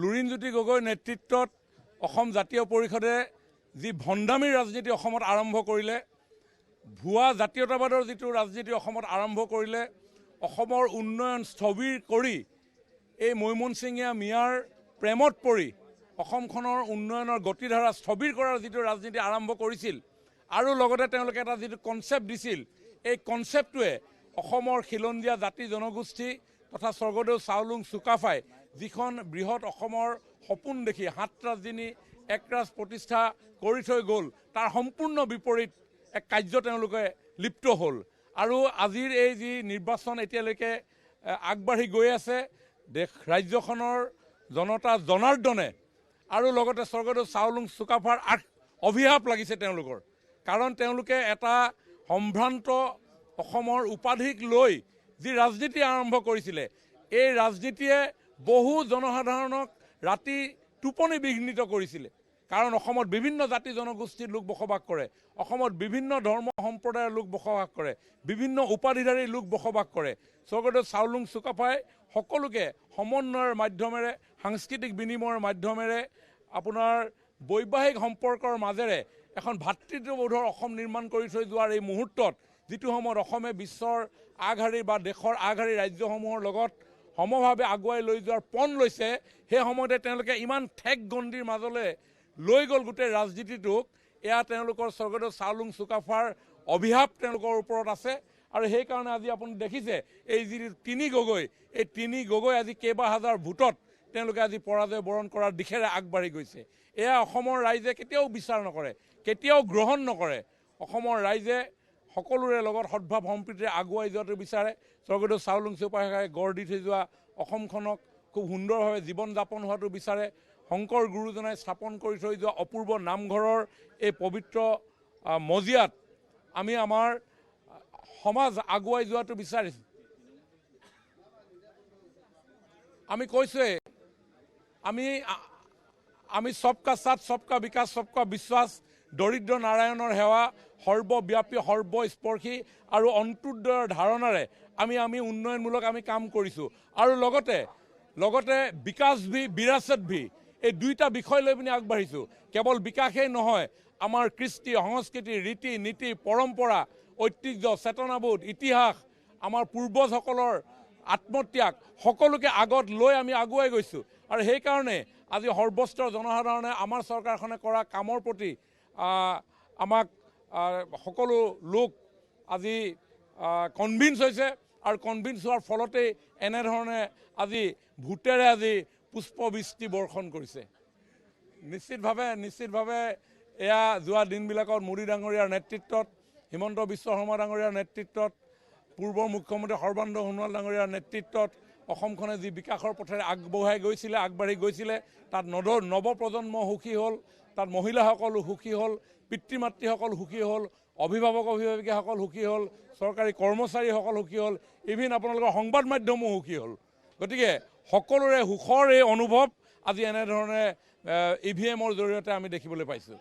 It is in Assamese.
লুৰিণজ্যোতি গগৈৰ নেতৃত্বত অসম জাতীয় পৰিষদে যি ভণ্ডামী ৰাজনীতি অসমত আৰম্ভ কৰিলে, ভুৱা জাতীয়তাবাদৰ যিটো ৰাজনীতি অসমত আৰম্ভ কৰিলে, অসমৰ উন্নয়ন স্থবিৰ কৰি এই মৈমনসিঙীয়া মিয়াৰ প্ৰেমত পৰি অসমখনৰ উন্নয়নৰ গতিধাৰা স্থবিৰ কৰাৰ যিটো ৰাজনীতি আৰম্ভ কৰিছিল আৰু লগতে তেওঁলোকে এটা যিটো কনচেপ্ট দিছিল, এই কনচেপ্টটোৱে অসমৰ খিলঞ্জীয়া জাতি জনগোষ্ঠী তথা স্বৰ্গদেউ চাওলুং চুকাফাই যিখন বৃহৎ অসমৰ সপোন দেখি ৭ ৰাজধানী এক ৰাজ প্ৰতিষ্ঠা কৰি থৈ গ'ল, তাৰ সম্পূৰ্ণ বিপৰীত এক কাৰ্য তেওঁলোকে লিপ্ত হ'ল। আৰু আজিৰ এই যি নিৰ্বাচন এতিয়ালৈকে আগবাঢ়ি গৈ আছে, ৰাজ্যখনৰ জনতা জনাৰ্দনে আৰু লগতে স্বৰ্গদেউ চাওলুং চুকাফাৰ অভিশাপ লাগিছে তেওঁলোকৰ। কাৰণ তেওঁলোকে এটা সম্ভ্ৰান্ত অসমৰ উপাধিক লৈ যি ৰাজনীতি আৰম্ভ কৰিছিলে, এই ৰাজনীতিয়ে বহু জনসাধাৰণক ৰাতি টোপনি বিঘ্নিত কৰিছিলে। কাৰণ অসমত বিভিন্ন জাতি জনগোষ্ঠীৰ লোক বসবাস কৰে, অসমত বিভিন্ন ধৰ্ম সম্প্ৰদায়ৰ লোক বসবাস কৰে, বিভিন্ন উপাধিধাৰী লোক বসবাস কৰে। স্বৰ্গদেউ চাওলুং চুকাফাই সকলোকে সমন্বয়ৰ মাধ্যমেৰে, সাংস্কৃতিক বিনিময়ৰ মাধ্যমেৰে, আপোনাৰ বৈবাহিক সম্পৰ্কৰ মাজেৰে এখন ভাতৃত্ববোধৰ অসম নিৰ্মাণ কৰি থৈ যোৱাৰ এই মুহূৰ্তত যিটো সময়ত অসমে বিশ্বৰ আগশাৰীৰ বা দেশৰ আগশাৰীৰ ৰাজ্যসমূহৰ লগত সমভাৱে আগুৱাই লৈ যোৱাৰ পণ লৈছে, সেই সময়তে তেওঁলোকে ইমান ঠেক গণ্ডিৰ মাজলৈ লৈ গ'ল গোটেই ৰাজনীতিটোক। এয়া তেওঁলোকৰ স্বৰ্গদেউ চাওলুং চুকাফাৰ অভিশাপ তেওঁলোকৰ ওপৰত আছে। আৰু সেইকাৰণে আজি আপুনি দেখিছে এই যি ৩ গগৈ, এই ৩ গগৈ আজি কেইবা হাজাৰ ভোটত তেওঁলোকে আজি পৰাজয় বৰণ কৰাৰ দিশেৰে আগবাঢ়ি গৈছে। এয়া অসমৰ ৰাইজে কেতিয়াও বিচাৰ নকৰে, কেতিয়াও গ্ৰহণ নকৰে। অসমৰ ৰাইজে সকলোৰে লগত সদ্ভাৱ সম্প্ৰীতিৰে আগুৱাই যোৱাটো বিচাৰে। স্বৰ্গদেউ চাওলুং চুকাফাই গঢ় দি থৈ যোৱা অসমখনক খুব সুন্দৰভাৱে জীৱন যাপন হোৱাটো বিচাৰে। শংকৰ গুৰুজনাই স্থাপন কৰি থৈ যোৱা অপূৰ্ব নামঘৰৰ এই পবিত্ৰ মজিয়াত আমি আমাৰ সমাজ আগুৱাই যোৱাটো বিচাৰিছোঁ। আমি কৈছোঁৱে, আমি সবকা সাথ, সবকা বিকাশ, সবকা বিশ্বাস, দৰিদ্ৰ নাৰায়ণৰ সেৱা, সৰ্বব্যাপী, সৰ্বস্পৰ্শী আৰু অন্ত্যোদয়ৰ ধাৰণাৰে আমি উন্নয়নমূলক আমি কাম কৰিছোঁ। আৰু লগতে বিকাশ ভি, বিৰাসত ভি, এই দুইটা বিষয় লৈ পিনি আগবাঢ়িছোঁ। কেৱল বিকাশেই নহয়, আমাৰ কৃষ্টি, সংস্কৃতি, ৰীতি নীতি, পৰম্পৰা, ঐতিহ্য, চেতনাবোধ, ইতিহাস, আমাৰ পূৰ্বজসকলৰ আত্মত্যাগ সকলোকে আগত লৈ আমি আগুৱাই গৈছোঁ। আৰু সেইকাৰণে আজি সৰ্বস্তৰ জনসাধাৰণে আমাৰ চৰকাৰখনে কৰা কামৰ প্ৰতি আমাক সকলো লোক আজি কনভিন্স হৈছে। আৰু কনভিন্স হোৱাৰ ফলতেই এনেধৰণে আজি ভোটেৰে আজি পুষ্পবৃষ্টি বৰ্ষণ কৰিছে। নিশ্চিতভাৱে এয়া যোৱা দিনবিলাকত মোদী ডাঙৰীয়াৰ নেতৃত্বত, হিমন্ত বিশ্ব শৰ্মা ডাঙৰীয়াৰ নেতৃত্বত, পূৰ্বৰ মুখ্যমন্ত্ৰী সৰ্বানন্দ সোণোৱাল ডাঙৰীয়াৰ নেতৃত্বত অসমখনে যি বিকাশৰ পথেৰে আগবাঢ়ি গৈছিলে, তাত নৱপ্ৰজন্ম সুখী হ'ল, তাত মহিলাসকল সুখী হ'ল, পিতৃ মাতৃসকল সুখী হ'ল, অভিভাৱক অভিভাৱিকাসকল সুখী হ'ল, চৰকাৰী কৰ্মচাৰীসকল সুখী হ'ল, ইভিন আপোনালোকৰ সংবাদ মাধ্যমো সুখী হ'ল। গতিকে সকলোৰে সুখৰ এই অনুভৱ আজি এনেধৰণে EVM-ৰ জৰিয়তে আমি দেখিবলৈ পাইছোঁ।